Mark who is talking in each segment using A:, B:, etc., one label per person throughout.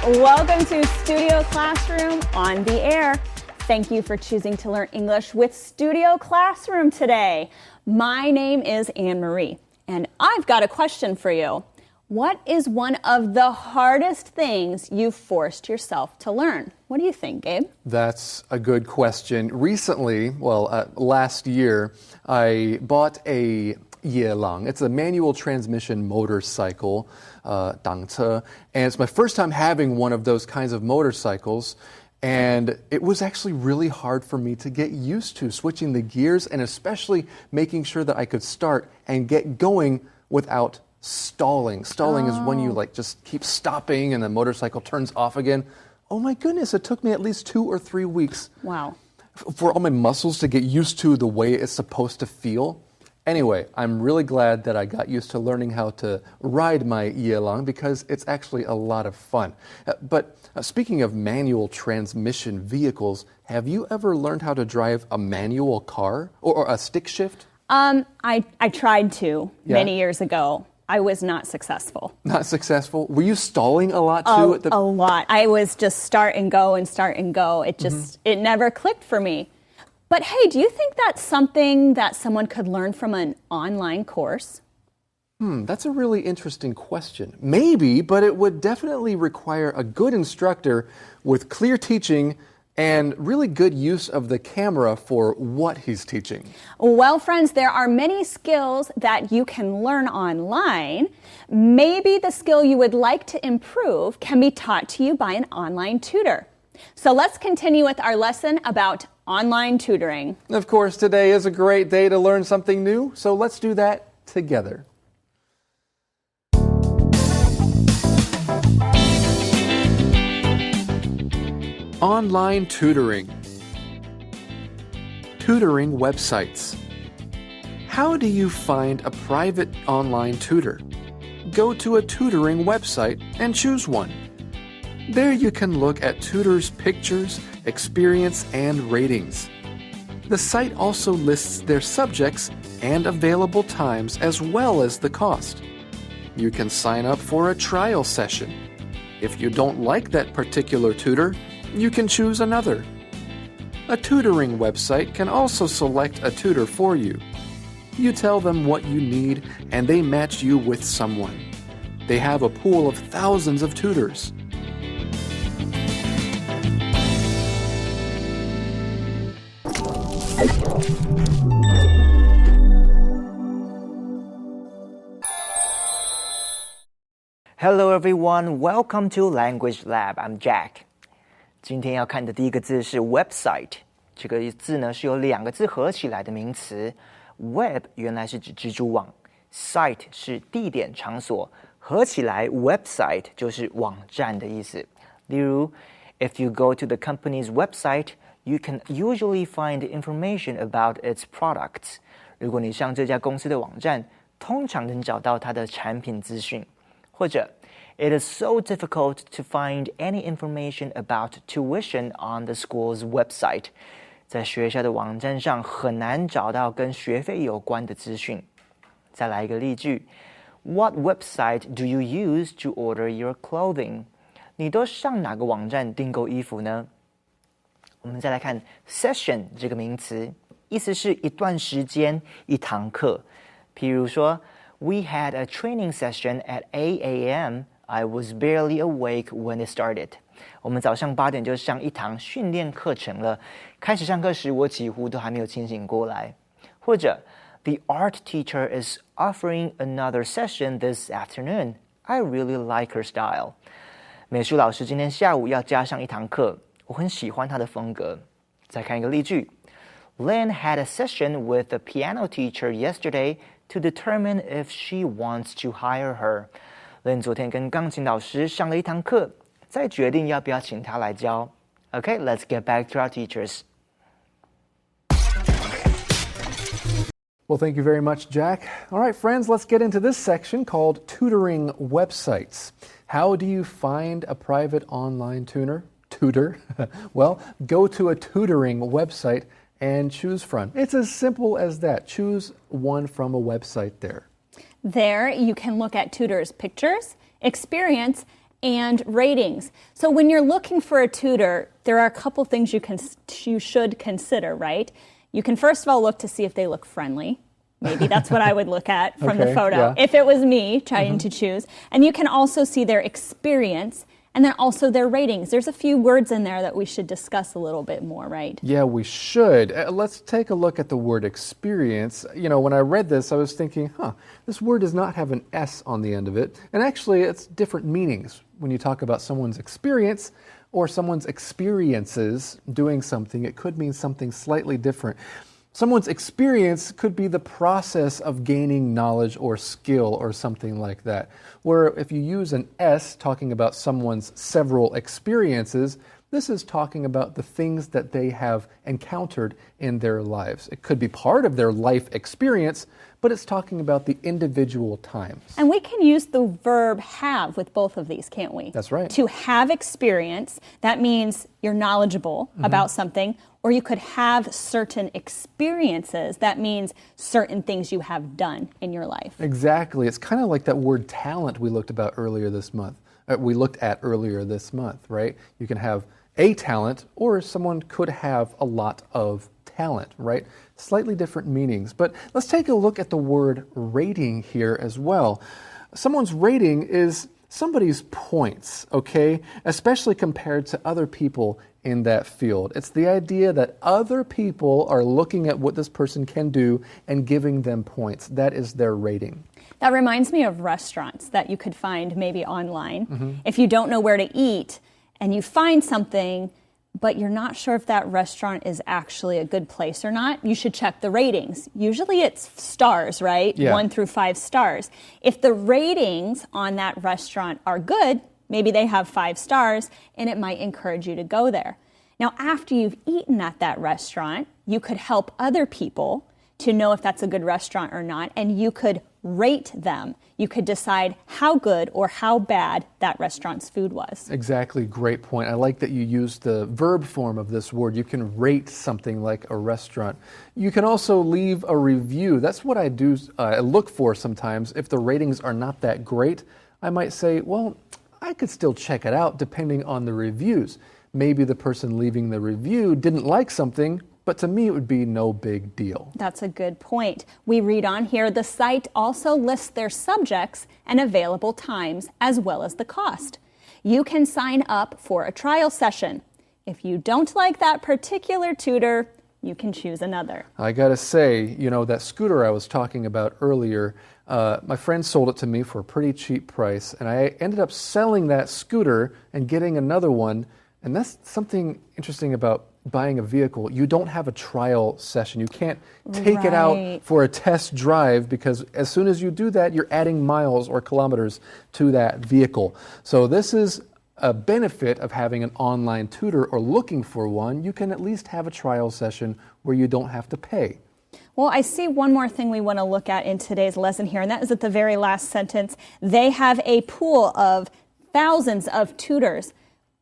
A: Welcome to Studio Classroom on the air. Thank you for choosing to learn English with Studio Classroom today. My name is Anne-Marie, and I've got a question for you. What is one of the hardest things you've forced yourself to learn? What do you think, Gabe?
B: That's a good question. Recently, last year, I bought a 野狼. It's a manual transmission motorcycle, 挡车, and it's my first time having one of those kinds of motorcycles, and it was actually really hard for me to get used to switching the gears and especially making sure that I could start and get going without stalling. Stalling is when you just keep stopping and the motorcycle turns off again. Oh my goodness, it took me at least 2 or 3 weeks.
A: Wow.
B: For all my muscles to get used to the way it's supposed to feel. Anyway, I'm really glad that I got used to learning how to ride my 野狼 because it's actually a lot of fun. But speaking of manual transmission vehicles, have you ever learned how to drive a manual car or a stick shift?
A: I tried to many years ago. I was not successful.
B: Not successful? Were you stalling a lot too?
A: A lot. I was just start and go. It never clicked for me. But hey, do you think that's something that someone could learn from an online course?
B: That's a really interesting question. Maybe, but it would definitely require a good instructor with clear teaching and really good use of the camera for what he's teaching.
A: Well, friends, there are many skills that you can learn online. Maybe the skill you would like to improve can be taught to you by an online tutor. So let's continue with our lesson about online tutoring.
B: Of course, today is a great day to learn something new, so let's do that together. Online tutoring. Tutoring websites. How do you find a private online tutor? Go to a tutoring website and choose one. There you can look at tutors' pictures, experience, and ratings. The site also lists their subjects and available times as well as the cost. You can sign up for a trial session. If you don't like that particular tutor, you can choose another. A tutoring website can also select a tutor for you. You tell them what you need and they match you with someone. They have a pool of thousands of tutors.
C: Hello everyone, welcome to Language Lab. I'm Jack. 今天要看的第一个字是 website. 这个字呢是由2个字合起来的名词。Web 原来是指蜘蛛网 ，site 是地点场所，合起来 website 就是网站的意思。例如 ，if you go to the company's website, you can usually find information about its products. 如果你上这家公司的网站，通常能找到它的产品资讯。或者 It is so difficult to find any information about tuition on the school's website. 在学校的网站上很难找到跟学费有关的资讯。再来一个例句 What website do you use to order your clothing? 你都上哪个网站订购衣服呢？我们再来看 session 这个名词，意思是一段时间、一堂课。譬如说We had a training session at 8 a.m. I was barely awake when it started. 我们早上8点就上一堂训练课程了。开始上课时，我几乎都还没有清醒过来。或者 The art teacher is offering another session this afternoon. I really like her style. 美术老师今天下午要加上一堂课，我很喜欢他的风格。再看一个例句 Lynn had a session with the piano teacher yesterday to determine if she wants to hire her. Lynn 昨天跟钢琴老师上了一堂课，再决定要不要请她来教。Okay, let's get back to our teachers.
B: Well, thank you very much, Jack. All right, friends, let's get into this section called tutoring websites. How do you find a private online tutor? Well, go to a tutoring website and choose from. It's as simple as that. Choose one from a website there.
A: There, you can look at tutors' pictures, experience, and ratings. So when you're looking for a tutor, there are a couple things you should consider, right? You can first of all look to see if they look friendly. Maybe that's what I would look at from the photo,
B: yeah.
A: if it was me trying to choose. And you can also see their experience and then also their ratings. There's a few words in there that we should discuss a little bit more, right?
B: Yeah, we should. Let's take a look at the word experience. When I read this, I was thinking, this word does not have an S on the end of it. And actually, it's different meanings. When you talk about someone's experience or someone's experiences doing something, it could mean something slightly different. Someone's experience could be the process of gaining knowledge or skill or something like that. Where if you use an S talking about someone's several experiences, this is talking about the things that they have encountered in their lives. It could be part of their life experience, but it's talking about the individual times.
A: And we can use the verb have with both of these, can't we?
B: That's right.
A: To have experience, that means you're knowledgeable about something, or you could have certain experiences. That means certain things you have done in your life.
B: Exactly. It's kind of like that word talent we looked at earlier this month, right? You can have a talent, or someone could have a lot of talent, right? Slightly different meanings. But let's take a look at the word rating here as well. Someone's rating is somebody's points, okay? Especially compared to other people in that field. It's the idea that other people are looking at what this person can do and giving them points. That is their rating.
A: That reminds me of restaurants that you could find maybe online. If you don't know where to eat and you find something, but you're not sure if that restaurant is actually a good place or not, you should check the ratings. Usually it's stars, right?
B: Yeah.
A: 1 through 5 stars. If the ratings on that restaurant are good, maybe they have 5 stars, and it might encourage you to go there. Now, after you've eaten at that restaurant, you could help other people to know if that's a good restaurant or not, and you could rate them. You could decide how good or how bad that restaurant's food was.
B: Exactly, great point. I like that you used the verb form of this word. You can rate something like a restaurant. You can also leave a review. That's what I do. I look for sometimes. If the ratings are not that great, I might say, well, I could still check it out depending on the reviews. Maybe the person leaving the review didn't like something, but to me it would be no big deal.
A: That's a good point. We read on here, the site also lists their subjects and available times as well as the cost. You can sign up for a trial session. If you don't like that particular tutor, you can choose another.
B: I gotta say, that scooter I was talking about earlier, my friend sold it to me for a pretty cheap price, and I ended up selling that scooter and getting another one. And that's something interesting about buying a vehicle. You don't have a trial session. You can't take it out for a test drive, because as soon as you do that, you're adding miles or kilometers to that vehicle. So this is a benefit of having an online tutor or looking for one. You can at least have a trial session where you don't have to pay.
A: Well, I see one more thing we want to look at in today's lesson here, and that is at the very last sentence. They have a pool of thousands of tutors.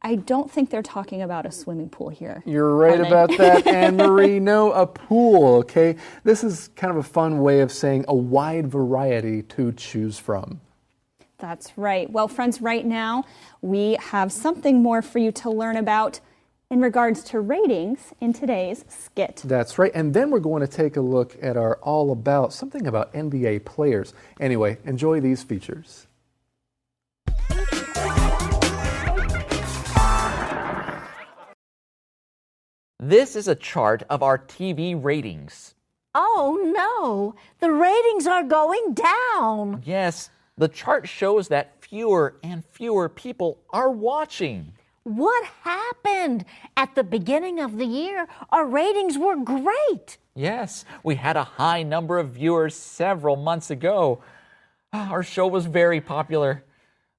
A: I don't think they're talking about a swimming pool here.
B: You're right about that, Anne-Marie. No, a pool, okay? This is kind of a fun way of saying a wide variety to choose from.
A: That's right. Well, friends, right now we have something more for you to learn about in regards to ratings in today's skit.
B: That's right. And then we're going to take a look at our all about, something about NBA players. Anyway, enjoy these features.
D: This is a chart of our TV ratings.
E: Oh no, the ratings are going down.
D: Yes, the chart shows that fewer and fewer people are watching.
E: What happened? At the beginning of the year, our ratings were great.
D: Yes, we had a high number of viewers several months ago. Our show was very popular,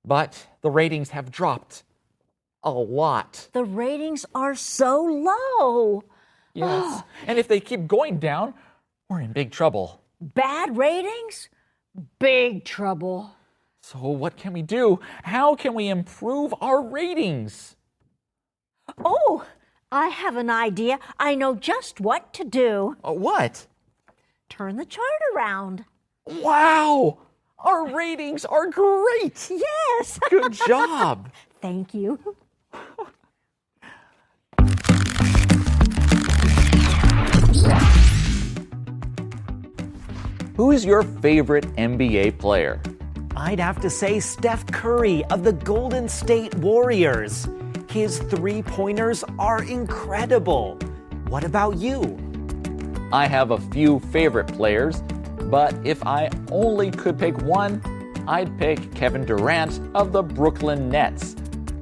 D: but the ratings have dropped a lot.
E: The ratings are so low.
D: Yes, and if they keep going down, we're in big trouble.
E: Bad ratings? Big trouble.
D: So what can we do? How can we improve our ratings?
E: Oh, I have an idea. I know just what to do.
D: What?
E: Turn the chart around.
D: Wow! Our ratings are great.
E: Yes.
D: Good job.
E: Thank you.
D: Who is your favorite NBA player?
C: I'd have to say Steph Curry of the Golden State Warriors. His three-pointers are incredible. What about you?
D: I have a few favorite players, but if I only could pick one, I'd pick Kevin Durant of the Brooklyn Nets.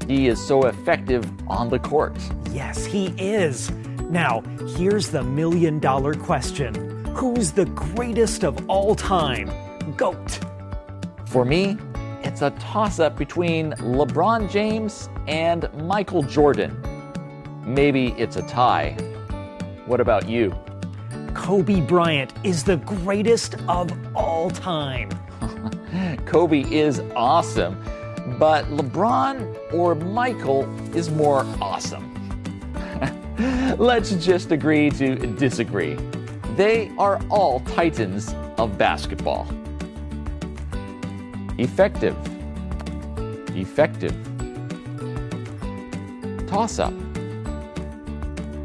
D: He is so effective on the court.
C: Yes, he is. Now, here's the million-dollar question. Who's the greatest of all time? GOAT.
D: For me, it's a toss-up between LeBron James and Michael Jordan. Maybe it's a tie. What about you?
C: Kobe Bryant is the greatest of all time.
D: Kobe is awesome, but LeBron or Michael is more awesome. Let's just agree to disagree. They are all titans of basketball. Effective. Effective. Toss-up.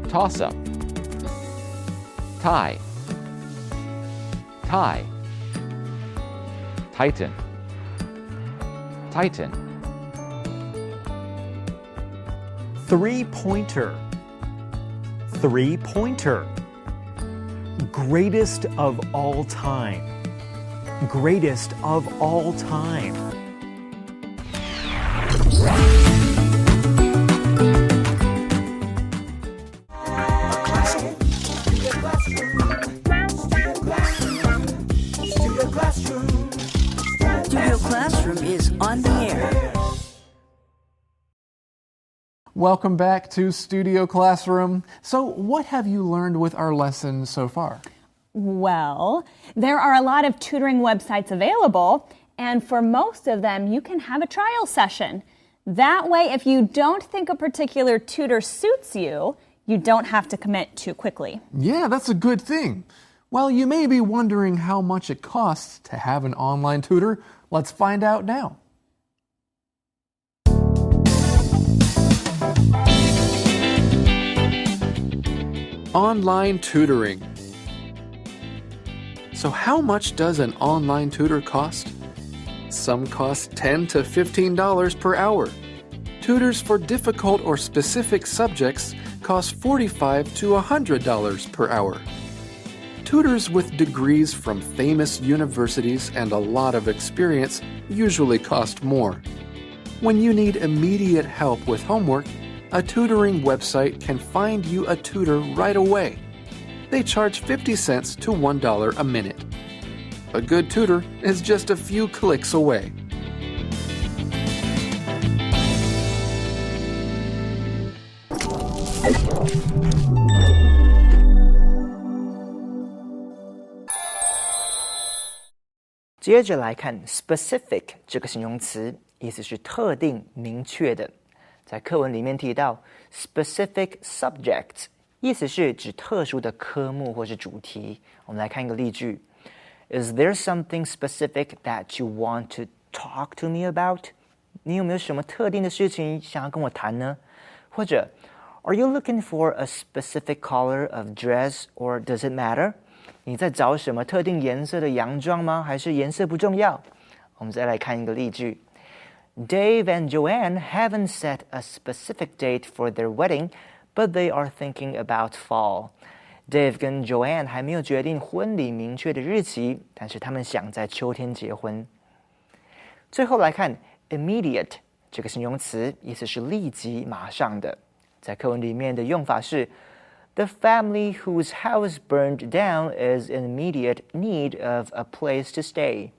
D: Toss-up. Tie. Tie. Titan. Titan.
C: Three-pointer. Three-pointer. Greatest of all time. Greatest of all time.
F: Studio Classroom is on the air.
B: Welcome back to Studio Classroom. So, what have you learned with our lesson so far?
A: Well, there are a lot of tutoring websites available, and for most of them, you can have a trial session. That way, if you don't think a particular tutor suits you, you don't have to commit too quickly.
B: Yeah, that's a good thing. Well, you may be wondering how much it costs to have an online tutor. Let's find out now. Online tutoring. So how much does an online tutor cost? Some cost $10 to $15 per hour. Tutors for difficult or specific subjects cost $45 to $100 per hour. Tutors with degrees from famous universities and a lot of experience usually cost more. When you need immediate help with homework, a tutoring website can find you a tutor right away. They charge 50 cents to $1 a minute. A good tutor is just a few clicks away.
C: 接着来看 specific 这个形容词，意思是特定、明确的。在课文里面提到 specific subjects， 意思是指特殊的科目或是主题。我们来看一个例句 ：Is there something specific that you want to talk to me about？ 你有没有什么特定的事情想要跟我谈呢？或者 Are you looking for a specific color of dress or does it matter？ 你在找什么特定颜色的洋装吗？还是颜色不重要？我们再来看一个例句 ：Dave and Joanne haven't set a specific date for their wedding, but they are thinking about fall. Dave 跟 Joanne 还没有决定婚礼明确的日期，但是他们想在秋天结婚。最后来看 immediate 这个形容词，意思是立即、马上的。在课文里面的用法是 The family whose house burned down is in immediate need of a place to stay.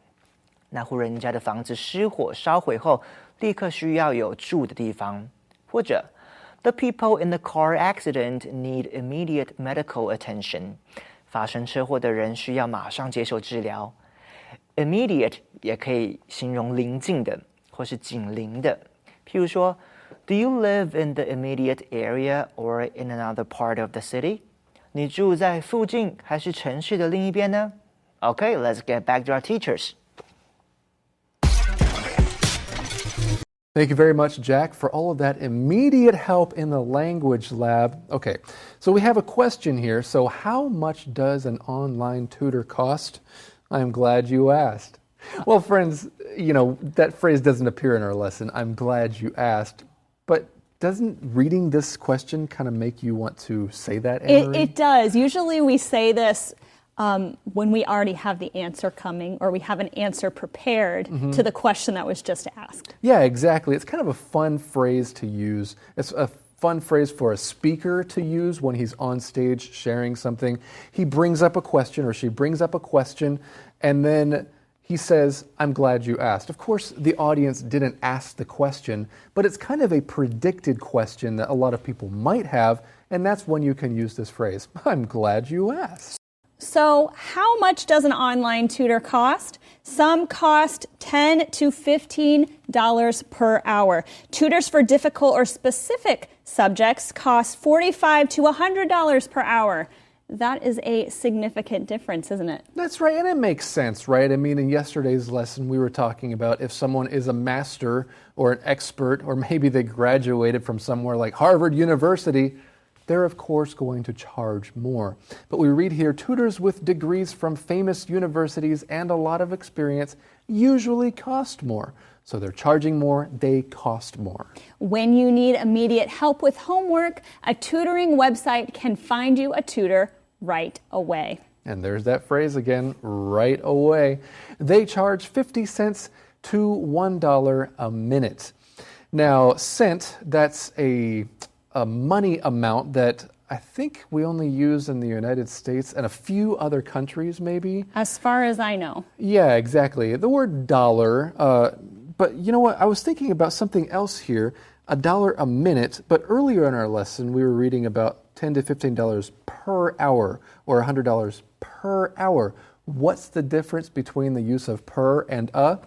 C: 那户人家的房子失火烧毁后，立刻需要有住的地方。或者 The people in the car accident need immediate medical attention. 发生车祸的人需要马上接受治疗。Immediate 也可以形容临近的或是紧邻的。譬如说Do you live in the immediate area or in another part of the city? 你住在附近还是城市的另一边呢？ Okay, let's get back to our teachers.
B: Thank you very much, Jack, for all of that immediate help in the language lab. Okay, so we have a question here. So how much does an online tutor cost? I'm glad you asked. Well, friends, that phrase doesn't appear in our lesson. I'm glad you asked. But doesn't reading this question kind of make you want to say that, Anne-Marie?
A: It does. Usually we say this when we already have the answer coming or we have an answer prepared to the question that was just asked.
B: Yeah, exactly. It's kind of a fun phrase to use. It's a fun phrase for a speaker to use when he's on stage sharing something. He brings up a question or she brings up a question and then he says, I'm glad you asked. Of course, the audience didn't ask the question, but it's kind of a predicted question that a lot of people might have, and that's when you can use this phrase, I'm glad you asked.
A: So how much does an online tutor cost? Some cost $10 to $15 per hour. Tutors for difficult or specific subjects cost $45 to $100 per hour. That is a significant difference, isn't it?
B: That's right, and it makes sense, right? I mean, in yesterday's lesson, we were talking about if someone is a master or an expert, or maybe they graduated from somewhere like Harvard University, they're of course going to charge more. But we read here, tutors with degrees from famous universities and a lot of experience usually cost more. So they're charging more, they cost more.
A: When you need immediate help with homework, a tutoring website can find you a tutor right away.
B: And there's that phrase again, right away. They charge 50 cents to $1 a minute. Now, cent, that's a money amount that I think we only use in the United States and a few other countries maybe.
A: As far as I know.
B: Yeah, exactly. The word dollar, but you know what? I was thinking about something else here, $1 a minute, but earlier in our lesson we were reading about $10 to $15 per hour or $100 per hour. What's the difference between the use of per and a?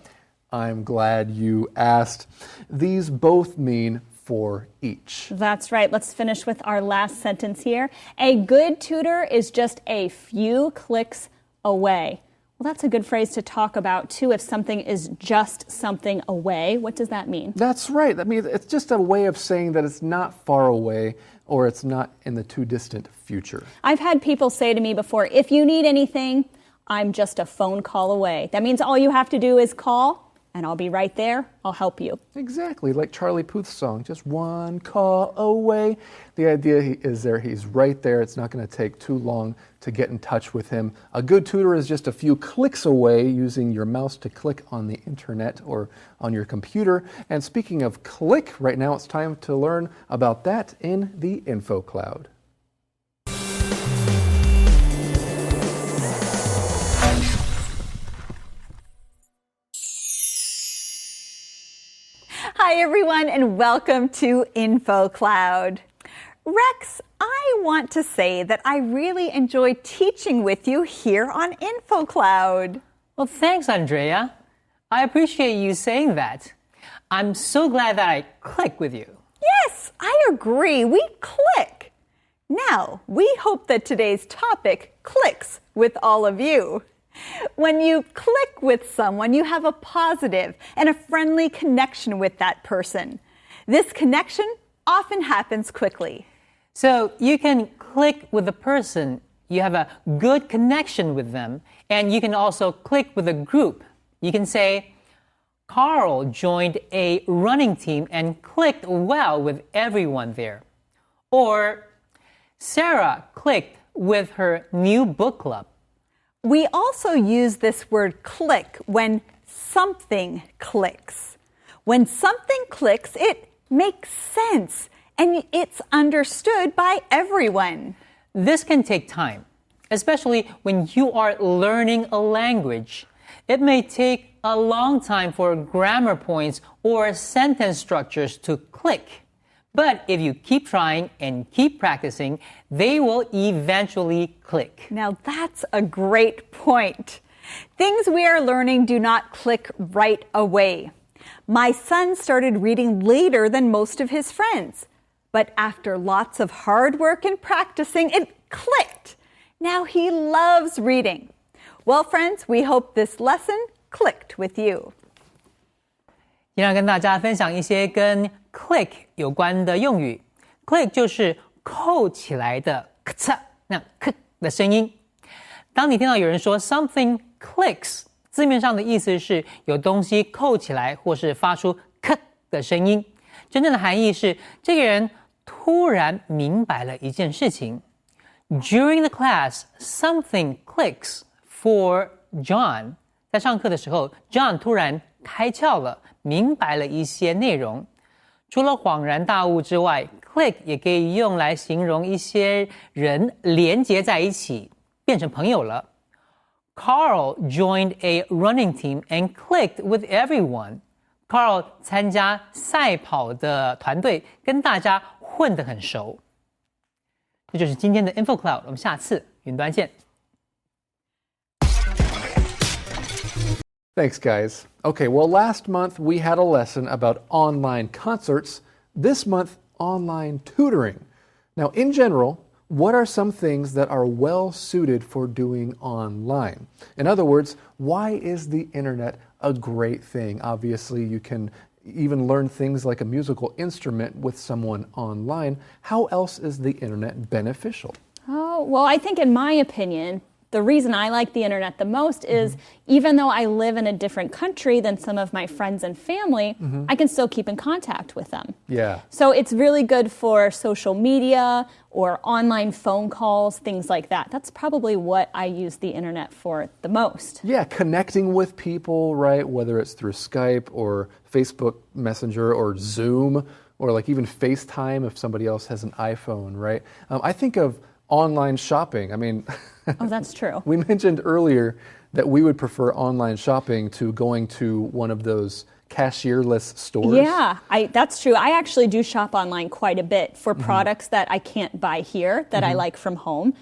B: I'm glad you asked. These both mean for each.
A: That's right. Let's finish with our last sentence here. A good tutor is just a few clicks away. Well, that's a good phrase to talk about, too. If something is just something away, what does that mean?
B: That's right. I mean, it's just a way of saying that it's not far away or it's not in the too distant future.
A: I've had people say to me before, if you need anything, I'm just a phone call away. That means all you have to do is call, and I'll be right there. I'll help you.
B: Exactly, like Charlie Puth's song, just one call away. The idea is there, he's right there. It's not going to take too long to get in touch with him. A good tutor is just a few clicks away using your mouse to click on the internet or on your computer. And speaking of click, right now it's time to learn about that in the Info Cloud.
G: Hi everyone and welcome to Info Cloud. Rex, I want to say that I really enjoy teaching with you here on Info Cloud.
H: Well, thanks, Andrea. I appreciate you saying that. I'm so glad that I click with you.
G: Yes, I agree. We click. Now, we hope that today's topic clicks with all of you. When you click with someone, you have a positive and a friendly connection with that person. This connection often happens quickly.
H: So you can click with a person, you have a good connection with them, and you can also click with a group. You can say, Carl joined a running team and clicked well with everyone there. Or Sarah clicked with her new book club.
G: We also use this word click when something clicks. When something clicks, it makes sense and it's understood by everyone.
H: This can take time, especially when you are learning a language. It may take a long time for grammar points or sentence structures to click. But if you keep trying and keep practicing, they will eventually click.
G: Now that's a great point. Things we are learning do not click right away. My son started reading later than most of his friends. But after lots of hard work and practicing, it clicked. Now he loves reading. Well, friends, we hope this lesson clicked with you.
H: 今天要跟大家分享一些跟 click 有关的用语。click 就是扣起来的咔嚓那 k 的声音。当你听到有人说 something clicks， 字面上的意思是有东西扣起来或是发出 k 的声音。真正的含义是这个人突然明白了一件事情。During the class, something clicks for John. 在上课的时候 John 突然开窍了，明白了一些内容。除了恍然大悟之外， click 也可以用来形容一些人连结在一起，变成朋友了。Carl joined a running team and clicked with everyone. Carl 参加赛跑的团队，跟大家混得很熟。这就是今天的 InfoCloud， 我们下次云端见。
B: Thanks, guys. Okay, well, last month we had a lesson about online concerts. This month, online tutoring. Now, in general, what are some things that are well suited for doing online? In other words, why is the internet a great thing? Obviously, you can even learn things like a musical instrument with someone online. How else is the internet beneficial?
A: Oh, well, I think in my opinion, the reason I like the internet the most is even though I live in a different country than some of my friends and family, I can still keep in contact with them.
B: Yeah.
A: So it's really good for social media or online phone calls, things like that. That's probably what I use the internet for the most.
B: Yeah, connecting with people, right? Whether it's through Skype or Facebook Messenger or Zoom or like even FaceTime if somebody else has an iPhone, right? I think of online shopping. I mean,
A: oh, that's true.
B: We mentioned earlier that we would prefer online shopping to going to one of those cashierless stores.
A: Yeah, that's true. I actually do shop online quite a bit for products that I can't buy here that I like from home.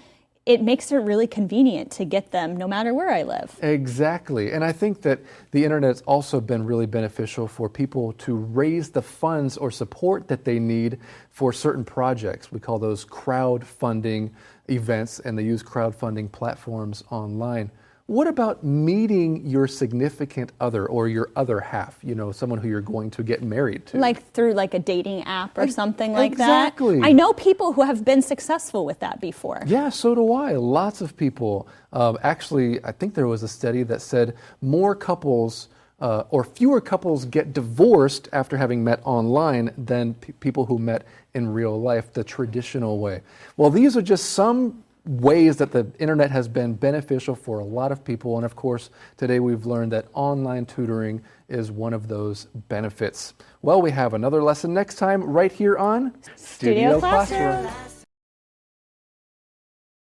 A: It makes it really convenient to get them no matter where I live.
B: Exactly. And I think that the internet has also been really beneficial for people to raise the funds or support that they need for certain projects. We call those crowdfunding events, and they use crowdfunding platforms online. What about meeting your significant other or your other half, you know, someone who you're going to get married to?
A: Like through like a dating app or something like
B: Exactly.
A: that? I know people who have been successful with that before.
B: Yeah, so do I. Lots of people. Actually, I think there was a study that said more couples or fewer couples get divorced after having met online than people who met in real life, the traditional way. Well, these are just some ways that the internet has been beneficial for a lot of people. And of course, today we've learned that online tutoring is one of those benefits. Well, we have another lesson next time right here on
A: Studio Classroom.